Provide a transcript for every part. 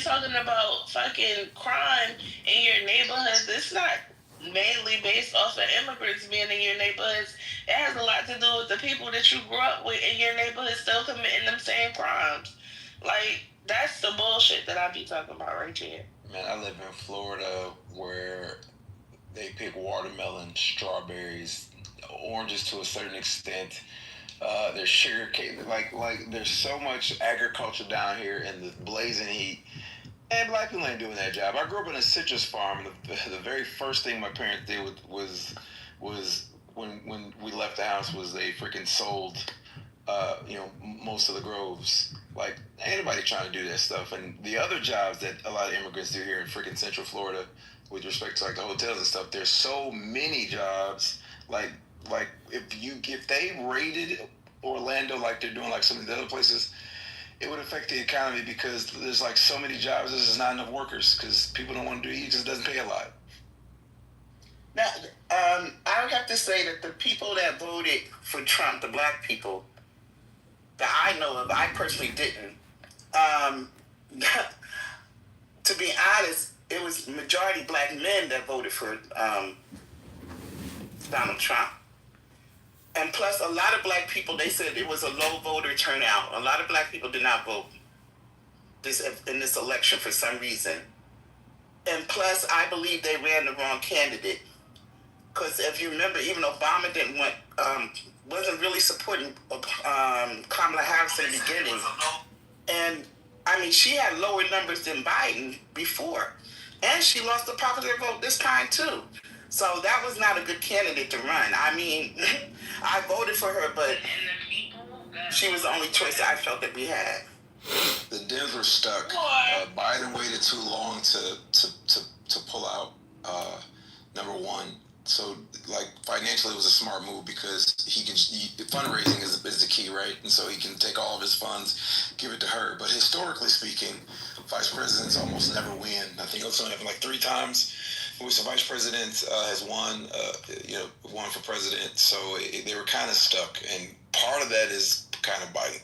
you're talking about fucking crime in your neighborhoods, it's not mainly based off of immigrants being in your neighborhoods. It has a lot to do with the people that you grew up with in your neighborhood still committing them same crimes. Like, that's the bullshit that I be talking about right here. Man, I live in Florida where they pick watermelon, strawberries, oranges to a certain extent. There's sugar cane, like there's so much agriculture down here in the blazing heat, and black people ain't doing that job. I grew up in a citrus farm. The very first thing my parents did was when we left the house was they freaking sold most of the groves. Like, ain't nobody trying to do that stuff. And the other jobs that a lot of immigrants do here in freaking Central Florida, with respect to like the hotels and stuff, there's so many jobs. Like if they raided Orlando like they're doing like some of the other places, it would affect the economy because there's like so many jobs. There's not enough workers because people don't want to do it because it doesn't pay a lot. Now, I would have to say that the people that voted for Trump, the black people that I know of, I personally didn't. To be honest, it was majority black men that voted for Donald Trump. And plus, a lot of black people, they said it was a low voter turnout. A lot of black people did not vote in this election for some reason. And plus, I believe they ran the wrong candidate. Because if you remember, even Obama wasn't really supporting Kamala Harris in the beginning. And, I mean, she had lower numbers than Biden before. And she lost the popular vote this time, too. So that was not a good candidate to run. I mean, I voted for her, but she was the only choice I felt that we had. The Dems were stuck. Biden waited too long to pull out, number one. So, like, financially, it was a smart move because fundraising is the key, right? And so he can take all of his funds, give it to her. But historically speaking, vice presidents almost never win. I think it's only happened like 3 times in which the vice president has won for president. So they were kind of stuck. And part of that is kind of Biden.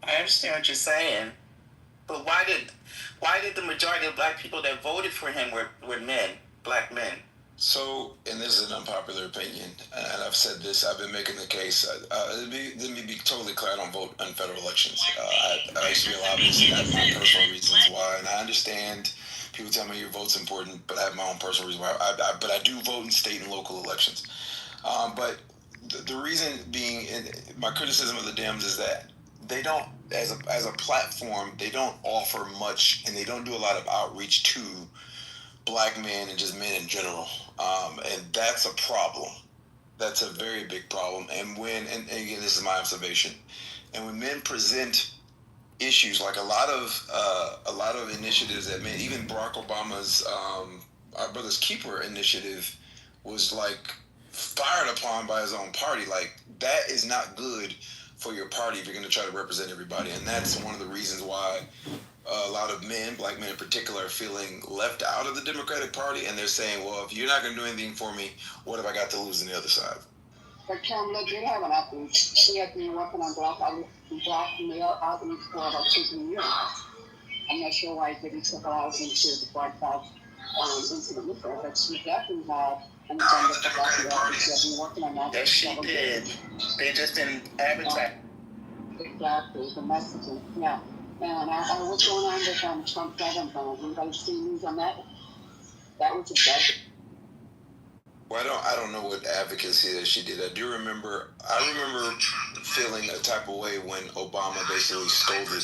I understand what you're saying. But why did the majority of black people that voted for him were men, black men? So, and this is an unpopular opinion, and I've said this, I've been making the case. Let me be totally clear, I don't vote on federal elections. I used to be a lobbyist, and I have my personal reasons why, and I understand people tell me your vote's important, but I have my own personal reason why. But I do vote in state and local elections. But the reason being, my criticism of the Dems is that they don't, as a platform, they don't offer much, and they don't do a lot of outreach to black men and just men in general. And that's a problem. That's a very big problem. And again, this is my observation, and when men present issues, like a lot of initiatives that men, even Barack Obama's Our Brother's Keeper initiative was like fired upon by his own party. Like, that is not good for your party if you're going to try to represent everybody. And that's one of the reasons why a lot of men, black men in particular, are feeling left out of the Democratic Party, and they're saying, well, if you're not going to do anything for me, what have I got to lose on the other side? But Kamala did have an outreach. She had been working on black male outreach for about 2 years. I'm not sure why it didn't trickle out into the broadcast, into the media, but she definitely had an agenda for black male outreach. She had been working on that. Yes, she did. They just didn't advertise. Exactly, the messaging, yeah. And what's going on with Trump Biden? Anybody see news on that? That was a bad. Well, I don't know what advocacy that she did. I remember feeling a type of way when Obama basically scolded,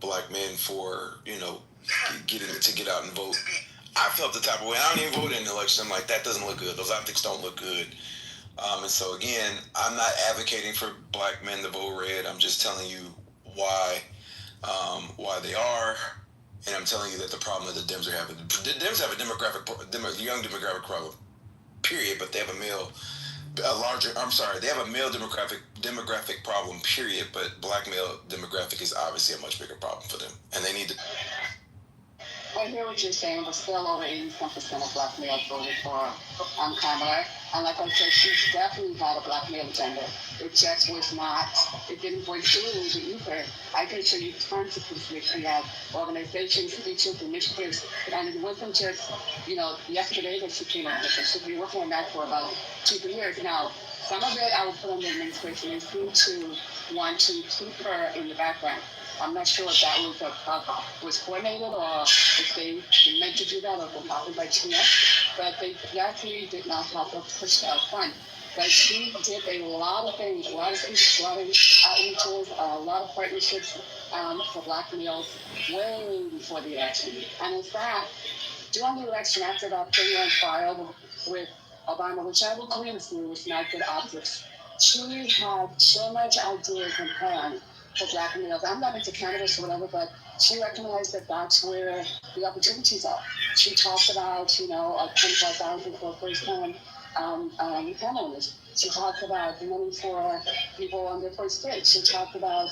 black men for, get out and vote. I felt the type of way. I don't even vote in an election. I'm like, that doesn't look good. Those optics don't look good. And so again, I'm not advocating for black men to vote red. I'm just telling you why they are, and I'm telling you that the problem that the Dems are having. The Dems have a young demographic problem, period. But they have a male demographic problem, period. But black male demographic is obviously a much bigger problem for them, and they need to. I hear what you're saying, but still over 80% of black males voted for Kamala. And like I said, she's definitely had a black male agenda. It just was not, it didn't break through the ether. I can show you tons of constituents. We have organizations, speeches, initiatives, and it wasn't just, yesterday that she came out with it. She's been working on that for about 2-3 years now. Some of it I will put on the administration is due to want to keep her in the background. I'm not sure if that was coordinated or if they meant to do that or if it happened by chance, but they definitely did not help her push that front. But she did a lot of things, a lot of speeches, a lot of outreaches, a lot of partnerships for black males way before the election. And in fact, during the election after that thing went viral with Obama, which I will agree with you was not good optics, she had so much ideas and plans for black males. I'm not into cannabis or whatever, but she recognized that that's where the opportunities are. She talked about, 25,000 for first time homeowners. She talked about money for people on their first date. She talked about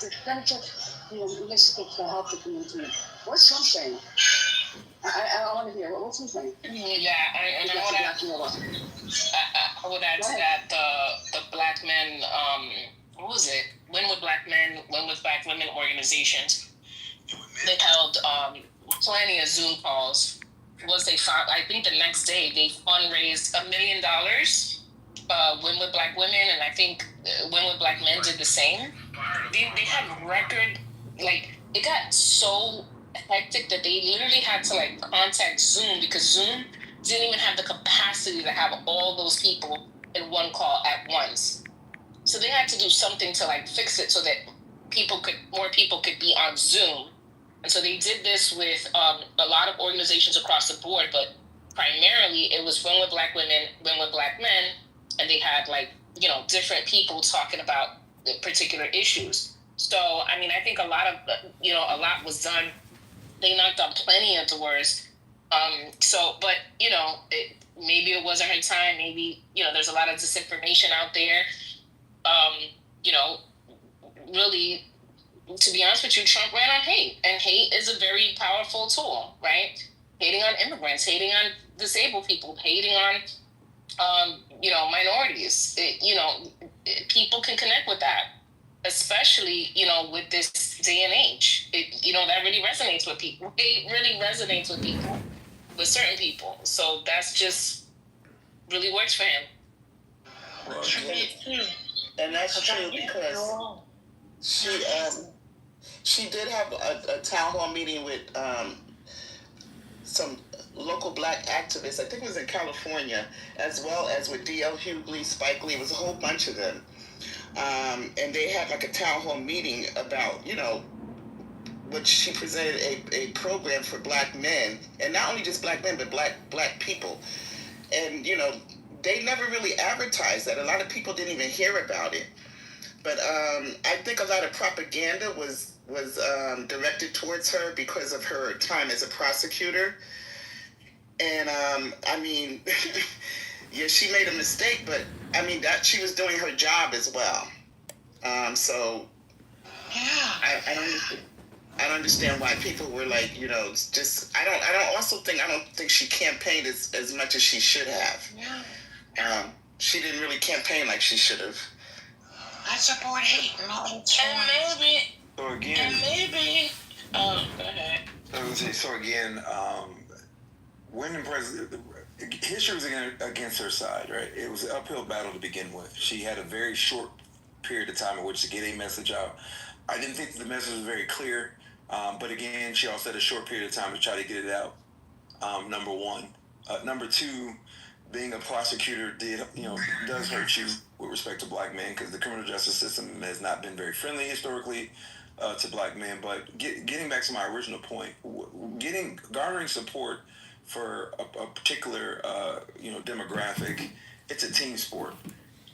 the benefits, initiatives to help the community. What's Trump saying? I want to hear what's he saying. Yeah, I would add to that the black men. What was it? When would black men? When with black women organizations? They held plenty of Zoom calls. Was they found? I think the next day they fundraised $1 million. When with black women, and I think when with black men did the same. They had record, like, it got so hectic that they literally had to contact Zoom because Zoom didn't even have the capacity to have all those people in one call at once. So they had to do something to fix it so that more people could be on Zoom. And so they did this with a lot of organizations across the board, but primarily it was When with Black Women, When with Black Men, and they had different people talking about the particular issues. So I mean, I think a lot was done. They knocked on plenty of doors. But maybe it wasn't her time. Maybe there's a lot of disinformation out there. Really, to be honest with you, Trump ran on hate, and hate is a very powerful tool, right? Hating on immigrants, hating on disabled people, hating on minorities. People can connect with that, especially with this day and age. That really resonates with people. It really resonates with people, with certain people. So that's just really works for him. And that's true because she did have a town hall meeting with some local black activists. I think it was in California, as well as with D.L. Hughley, Spike Lee. It was a whole bunch of them. And they had a town hall meeting about, which she presented a program for black men, and not only just black men, but black people. And, they never really advertised that. A lot of people didn't even hear about it. But I think a lot of propaganda was directed towards her because of her time as a prosecutor. And I mean, yeah, she made a mistake, but I mean that she was doing her job as well. So yeah, I don't understand why people were just I don't think she campaigned as much as she should have. Yeah. She didn't really campaign like she should have. I support hate and all the time. And maybe. So again. And maybe. Oh, go ahead. I was gonna say, so again, winning president, history was against her side, right? It was an uphill battle to begin with. She had a very short period of time in which to get a message out. I didn't think the message was very clear, but again, she also had a short period of time to try to get it out. Number one. Number two, being a prosecutor does hurt you with respect to black men because the criminal justice system has not been very friendly historically to black men. But getting back to my original point, garnering support for a particular demographic, it's a team sport,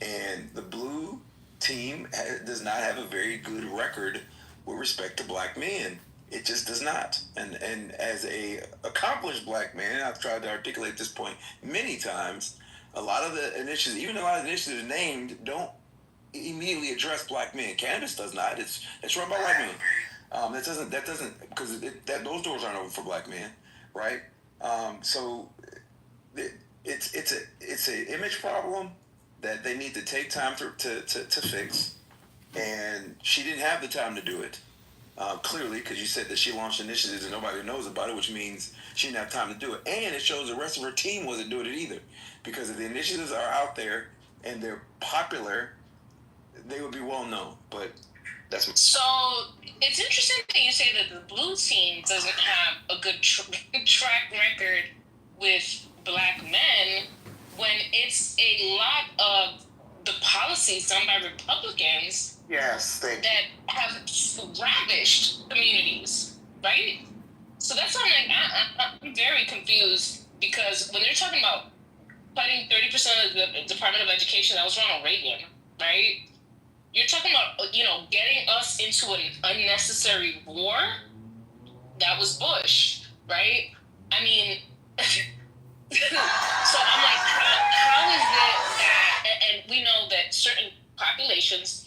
and the blue team does not have a very good record with respect to black men. It just does not. And as a accomplished black man, I've tried to articulate this point many times, a lot of the initiatives, even a lot of the initiatives named, don't immediately address black men. Cannabis does not. It's run by white men. That doesn't because those doors aren't open for black men, right? So it's a image problem that they need to take time to fix, and she didn't have the time to do it. Clearly, because you said that she launched initiatives and nobody knows about it, which means she didn't have time to do it. And it shows the rest of her team wasn't doing it either. Because if the initiatives are out there and they're popular, they would be well known. But that's so. It's interesting that you say that the blue team doesn't have a good track record with black men when it's a lot of the policies done by Republicans Yes, that have ravished communities, right? So that's why I'm very confused because when they're talking about cutting 30% of the Department of Education, that was Ronald Reagan, right? You're talking about, getting us into an unnecessary war. That was Bush, right? I mean, so I'm like, how is that? And we know that certain populations,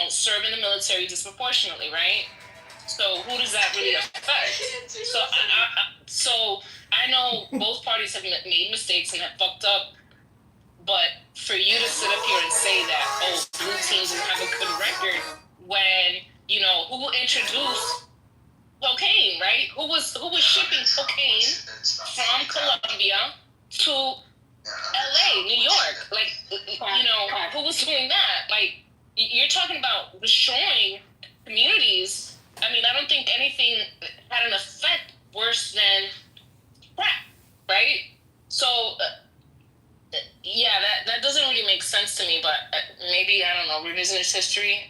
serve in the military disproportionately, right? So who does that really affect? So I know both parties have made mistakes and have fucked up. But for you to sit up here and say that, blue teams will have a good record when, who introduced cocaine, right? Who was shipping cocaine from Colombia to LA, New York? Like, who was doing that? Like, you're talking about destroying communities. I mean, I don't think anything had an effect worse than crack, right? So, yeah, that doesn't really make sense to me, but maybe, I don't know, revisionist history.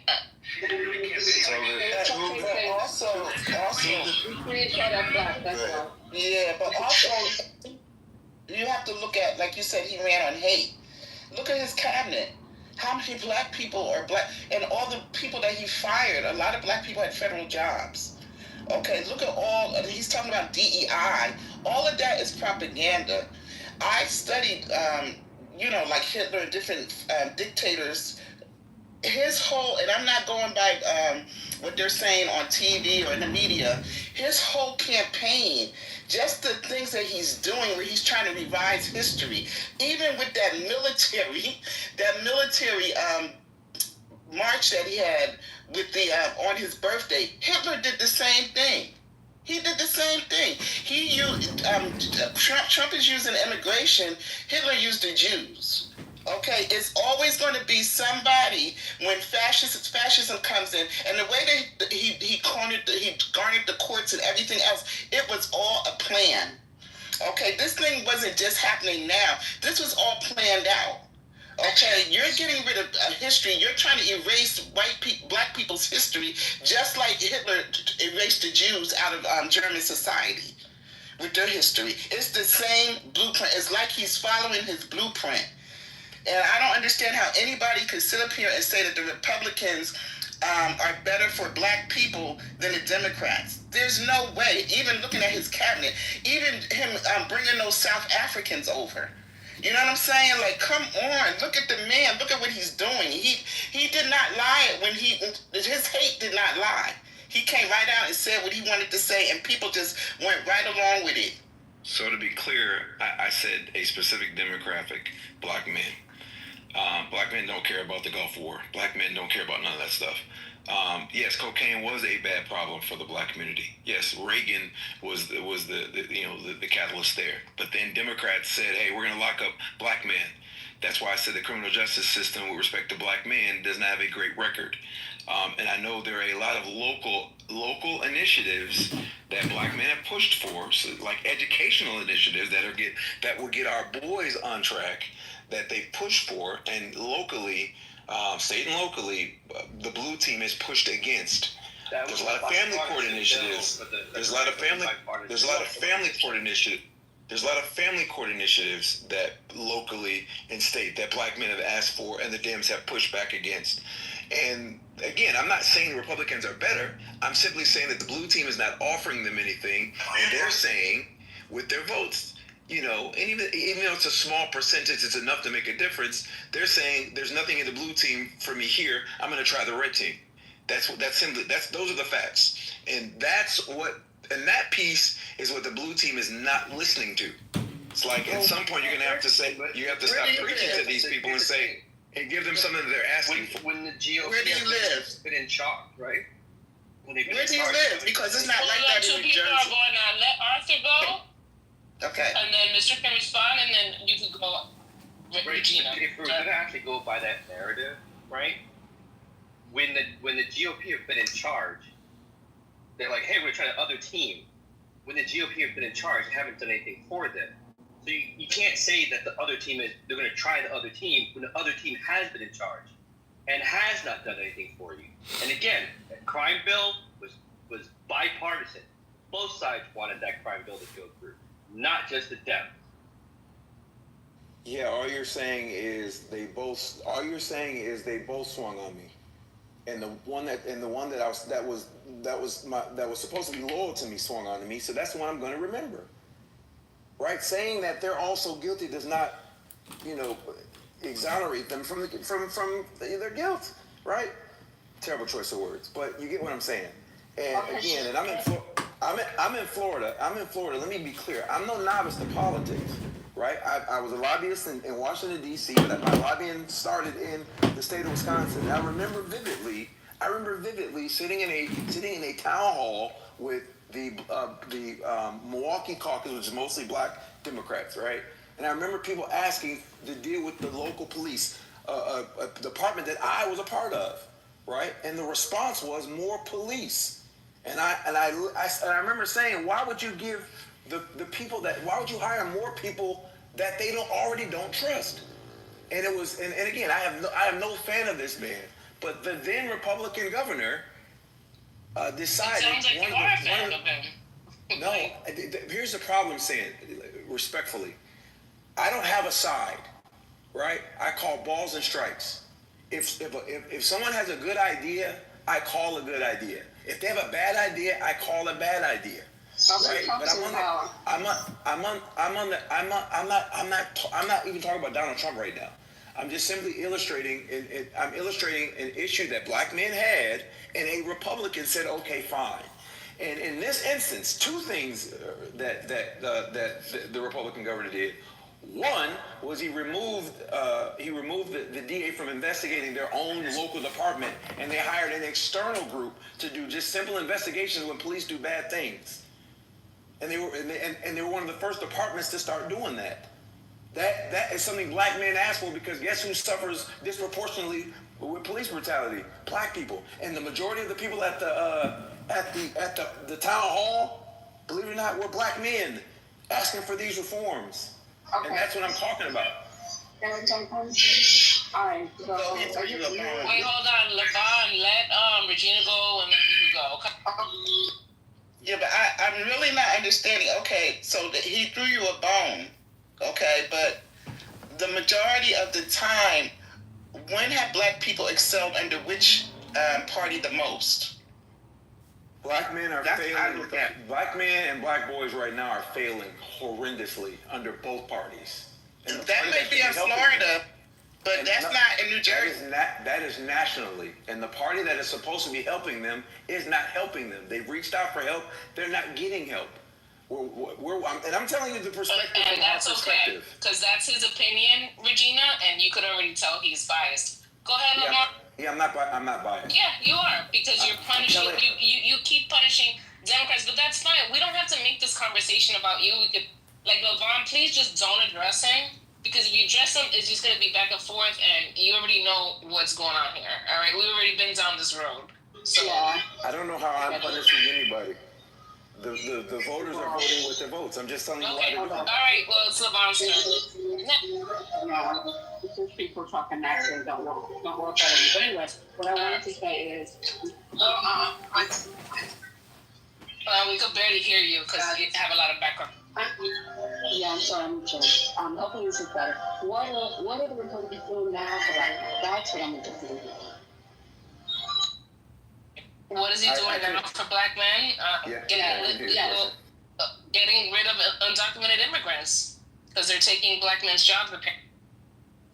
Yeah, but also, you have to look at, like you said, he ran on hate. Look at his cabinet. How many black people are black? And all the people that he fired, a lot of black people had federal jobs. Okay, look at he's talking about DEI. All of that is propaganda. I studied, like Hitler and different dictators. His whole, and I'm not going by what they're saying on TV or in the media, his whole campaign, just the things that he's doing where he's trying to revise history, even with that military march that he had with the on his birthday, Hitler did the same thing. He did the same thing. He used Trump is using immigration. Hitler used the Jews. Okay, it's always going to be somebody when fascism comes in, and the way that he garnered the courts and everything else, it was all a plan. Okay, this thing wasn't just happening now. This was all planned out. Okay, you're getting rid of history. You're trying to erase black people's history, just like Hitler erased the Jews out of German society with their history. It's the same blueprint. It's like he's following his blueprint. And I don't understand how anybody could sit up here and say that the Republicans are better for black people than the Democrats. There's no way. Even looking at his cabinet, even him bringing those South Africans over. You know what I'm saying? Like, come on, look at the man. Look at what he's doing. He did not lie when his hate did not lie. He came right out and said what he wanted to say, and people just went right along with it. So to be clear, I said a specific demographic, black men. Black men don't care about the Gulf War. Black men don't care about none of that stuff. Yes, cocaine was a bad problem for the black community. Yes, Reagan was the catalyst there. But then Democrats said, "Hey, we're going to lock up black men." That's why I said the criminal justice system, with respect to black men, does not have a great record. And I know there are a lot of local initiatives that black men have pushed for, so like educational initiatives that will get our boys on track, that they push for, and locally, state and locally, the blue team is pushed against. There's a lot of family court initiatives. There's a lot of family court initiatives that locally and state that black men have asked for and the Dems have pushed back against. And again, I'm not saying the Republicans are better. I'm simply saying that the blue team is not offering them anything, and they're saying with their votes, and even though it's a small percentage, it's enough to make a difference. They're saying there's nothing in the blue team for me here. I'm going to try the red team. Those are the facts, and that piece is what the blue team is not listening to. It's like at some point you're gonna have to say, you have to stop preaching to these people and say, and give them something that they're asking for. When the GOP Where do you live? been in charge, right? Where do you live? Because it's not like that in Two New people are Jersey. going on. Let Arthur go, Okay. and then Mr. can respond, and then you can go. Regina. If we're gonna actually go by that narrative, right? When the GOP have been in charge, they're like, hey, we're trying to other team. When the GOP have been in charge, they haven't done anything for them. So you can't say that the other team they're going to try the other team when the other team has been in charge and has not done anything for you. And again, that crime bill was bipartisan. Both sides wanted that crime bill to go through, not just the Dems. Yeah, all you're saying is they both swung on me. And the one that was supposed to be loyal to me swung on me, so that's the one I'm going to remember. Right? Saying that they're also guilty does not, exonerate them from their guilt. Right? Terrible choice of words, but you get what I'm saying. And again, and I'm in Florida. Let me be clear. I'm no novice to politics. Right? I was a lobbyist in Washington, D.C., but my lobbying started in the state of Wisconsin. And I remember vividly sitting in a town hall with the Milwaukee caucus, which is mostly black Democrats, right? And I remember people asking to deal with the local police, a department that I was a part of, right? And the response was more police. And I remember saying, why would you give the people why would you hire more people that they already don't trust? And it was, and again, I am no fan of this man, but the then Republican governor decided. It sounds like you are a fan of him. No, here's the problem, saying respectfully, I don't have a side, right? I call balls and strikes. If someone has a good idea, I call a good idea. If they have a bad idea, I call a bad idea. Right? But I'm not even talking about Donald Trump right now. I'm just simply illustrating. I'm illustrating an issue that black men had, and a Republican said, "Okay, fine." And in this instance, two things that the Republican governor did. One was he removed the DA from investigating their own local department, and they hired an external group to do just simple investigations when police do bad things. And they were one of the first departments to start doing that. That is something black men ask for, because guess who suffers disproportionately with police brutality? Black people. And the majority of the people at the town hall, believe it or not, were black men asking for these reforms. Okay. And that's what I'm talking about. All right. So, wait, hold on, LeVon. Let Regina go, and then you can go. Okay. Yeah, but I'm really not understanding. Okay, so he threw you a bone. Okay, but the majority of the time, when have black people excelled under which party the most? Black men are failing. Black men and black boys right now are failing horrendously under both parties. And that may be in Florida, but that's not in New Jersey. That is nationally. And the party that is supposed to be helping them is not helping them. They've reached out for help. They're not getting help. And I'm telling you the perspective and from our that's perspective. Okay, because that's his opinion, Regina, and you could already tell he's biased. Go ahead, Lamar. Yeah, I'm not biased. Yeah, you are, because you're punishing. You keep punishing Democrats, but that's fine. We don't have to make this conversation about you. We could, like, LeVon, please just don't address him, because if you address him, it's just gonna be back and forth, and you already know what's going on here. All right, we've already been down this road. So yeah. I don't know how I'm punishing anybody. The voters are voting with their votes. I'm just telling you why they're doing it. All right, well, it's LeVon's turn. Yeah, it's just people talking naturally don't work at it. But anyway, what I wanted to say is, we could barely hear you because you have a lot of background. yeah, I'm sorry, I'm hoping this is better. What are the Republicans doing now for that? That's what I'm interested in. What is he doing now for black men? Getting rid of undocumented immigrants, because they're taking black men's jobs.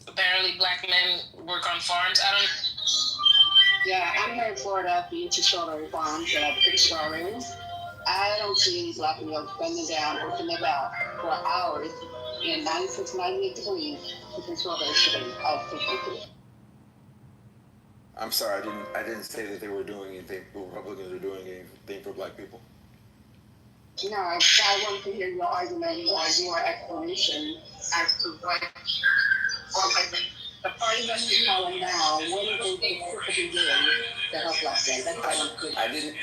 Apparently, black men work on farms. Yeah, I'm here in Florida, beach strawberry farms that I pick strawberries. I don't see any black males bending down, opening their mouth for hours in 96, 98 degrees picking strawberries today. I think they do. I'm sorry, I didn't say that they were doing anything. Republicans are doing anything for black people. No, I want to hear your argument or your explanation as to what the party that you're calling now, what are they specifically doing to help black men? That's what I want to do.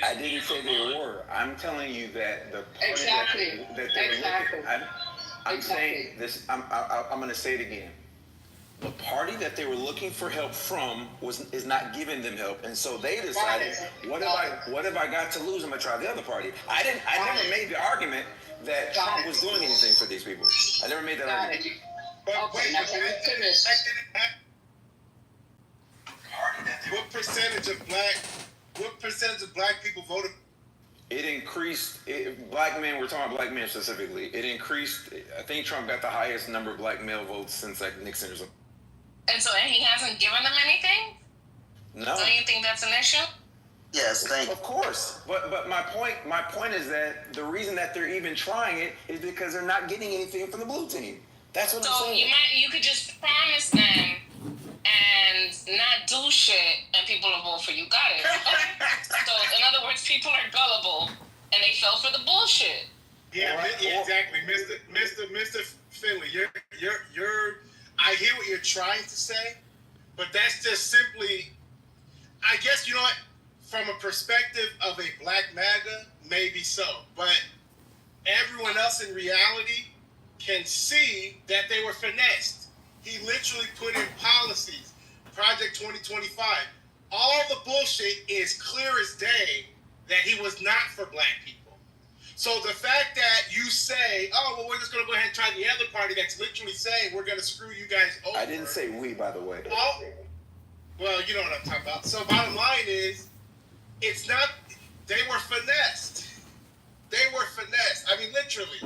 I didn't say they were. I'm telling you that the party Exactly. that they were Exactly. looking. I'm Exactly. saying this. I'm going to say it again. The party that they were looking for help from is not giving them help, and so they decided, what have I got to lose? I'm gonna try the other party. I never made the argument that Trump was doing anything for these people. I never made that argument. But Okay, now can we finish? What percentage of black people voted? It increased. Black men. We're talking about black men specifically. It increased. I think Trump got the highest number of black male votes since like Nixon or something. And he hasn't given them anything? No. Don't you think that's an issue? Yes, thank you. Of course, but my point is that the reason that they're even trying it is because they're not getting anything from the blue team. That's what I'm So saying. you could just promise them and not do shit, and people will vote for you. Got it? Okay. So in other words, people are gullible and they fell for the bullshit. Yeah, exactly, Mr. Finley. You're. I hear what you're trying to say, but that's just simply. I guess you know what. From a perspective of a black MAGA, maybe so, but everyone else in reality can see that they were finessed. He literally put in policies, Project 2025. All the bullshit is clear as day that he was not for black people. So the fact that you say, oh, well, we're just going to go ahead and try the other party that's literally saying we're going to screw you guys over. I didn't say we, by the way. Oh, well, you know what I'm talking about. So bottom line is, it's not, they were finessed. They were finessed. I mean, literally.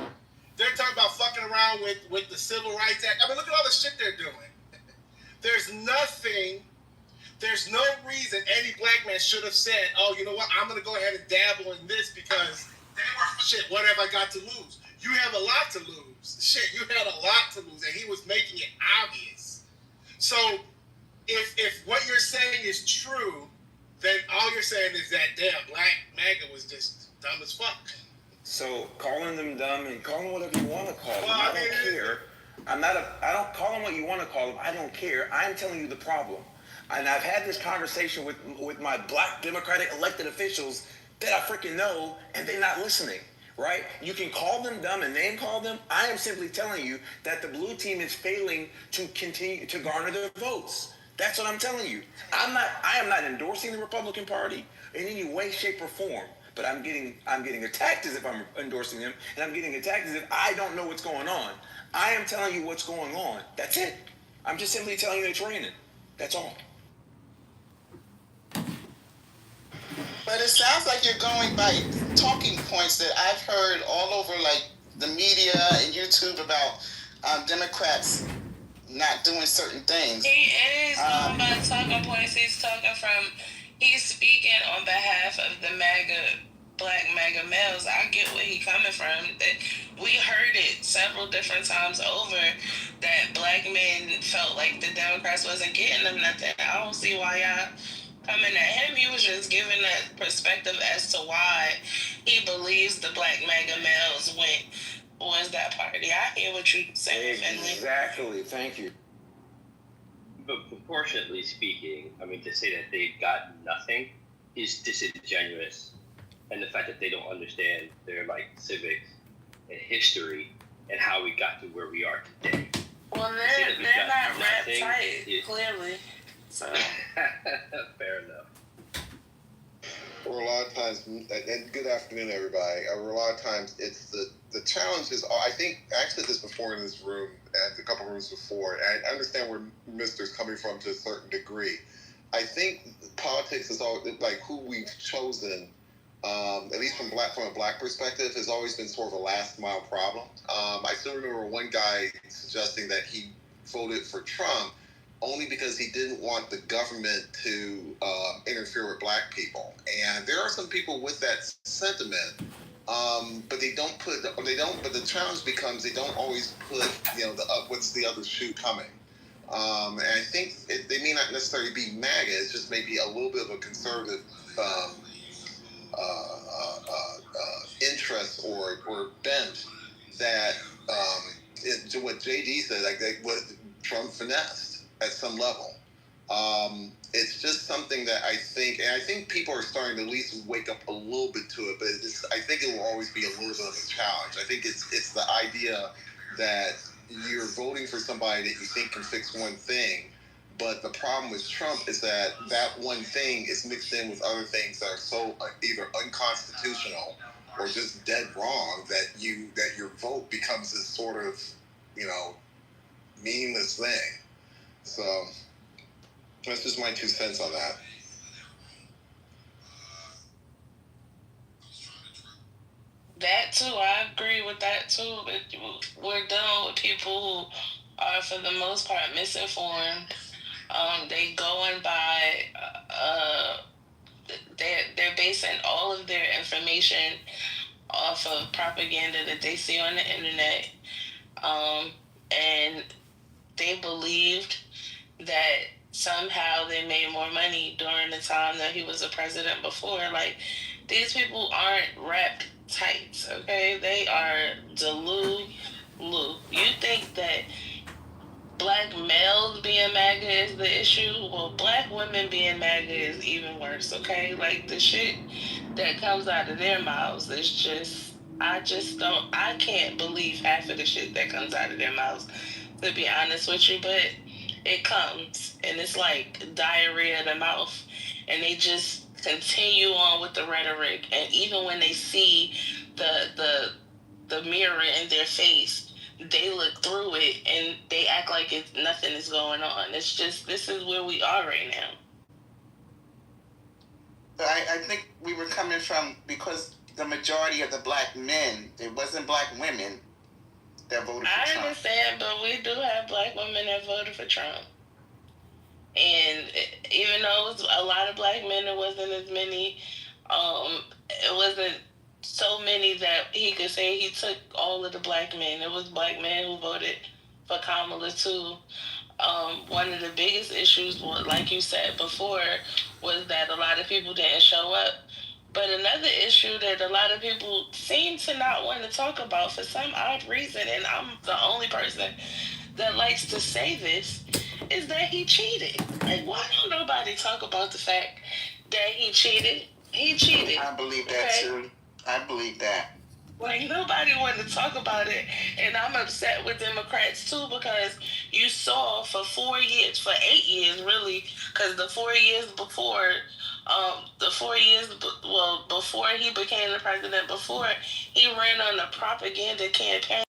They're talking about fucking around with the Civil Rights Act. I mean, look at all the shit they're doing. There's no reason any black man should have said, oh, you know what, I'm going to go ahead and dabble in this because, shit, what have I got to lose? You have a lot to lose. Shit, you had a lot to lose, and he was making it obvious. So, if what you're saying is true, then all you're saying is that, damn, black MAGA was just dumb as fuck. So calling them dumb and call them whatever you want to call them, Well, I don't care. I don't call them what you want to call them. I don't care. I'm telling you the problem. And I've had this conversation with my black Democratic elected officials that I freaking know, and they're not listening, right? You can call them dumb and name call them. I am simply telling you that the blue team is failing to continue to garner their votes. That's what I'm telling you. I am not endorsing the Republican Party in any way, shape, or form. But I'm getting attacked as if I'm endorsing them, and I'm getting attacked as if I don't know what's going on. I am telling you what's going on. That's it. I'm just simply telling you they're training. That's all. But it sounds like you're going by talking points that I've heard all over, like the media and YouTube about Democrats not doing certain things. He is going by talking points. He's speaking on behalf of the black MAGA males. I get where he's coming from. That we heard it several different times over that black men felt like the Democrats wasn't getting them nothing. I don't see why y'all coming at him. He was just giving that perspective as to why he believes the black MAGA males was that party. I hear what you're saying, Finley. Exactly. Thank you. But proportionately speaking, I mean, to say that they've got nothing is disingenuous. And the fact that they don't understand their, civics and history and how we got to where we are today. Well, they're not wrapped tight, clearly. So. Fair enough. Or a lot of times, and good afternoon, everybody. A lot of times, it's the challenge is, I think, I actually said this before in this room, and a couple rooms before, and I understand where Mister's coming from to a certain degree. I think politics is all, like, who we've chosen, at least from a black perspective, has always been sort of a last mile problem. I still remember one guy suggesting that he voted for Trump only because he didn't want the government to interfere with black people. And there are some people with that sentiment, but they don't put. But the challenge becomes they don't always put. What's the other shoe coming? And I think they may not necessarily be MAGA. It's just maybe a little bit of a conservative interest or bent that to what JD said, like what Trump finessed at some level. It's just something that I think people are starting to at least wake up a little bit to it, but I think it will always be a little bit of a challenge. I think it's the idea that you're voting for somebody that you think can fix one thing, but the problem with Trump is that one thing is mixed in with other things that are so either unconstitutional or just dead wrong that your vote becomes this sort of meaningless thing. So that's just my 2 cents on that. That too, I agree with that too. But we're dealing with people who are, for the most part, misinformed. They going by. They're basing all of their information off of propaganda that they see on the internet, and they believed that somehow they made more money during the time that he was a president before. Like, these people aren't wrapped tight, okay? They are Delulu. You think that black males being MAGA is the issue? Well, black women being MAGA is even worse, okay? Like, the shit that comes out of their mouths is just, I can't believe half of the shit that comes out of their mouths, to be honest with you, but it comes, and it's like diarrhea in the mouth, and they just continue on with the rhetoric, and even when they see the mirror in their face, they look through it and they act like nothing is going on. It's just, this is where we are right now. I think we were coming from, because the majority of the black men, it wasn't black women that voted for Trump. I understand, but we do have black women that voted for Trump. And even though it was a lot of black men, it wasn't as many. It wasn't so many that he could say he took all of the black men. It was black men who voted for Kamala too. One of the biggest issues, like you said before, was that a lot of people didn't show up. But another issue that a lot of people seem to not want to talk about for some odd reason, and I'm the only person that likes to say this, is that he cheated. Like, why don't nobody talk about the fact that he cheated? He cheated. I believe that too. I believe that. Like, nobody wanted to talk about it, and I'm upset with Democrats too, because you saw for 4 years, for 8 years really, because the 4 years before, before he became the president, before he ran on a propaganda campaign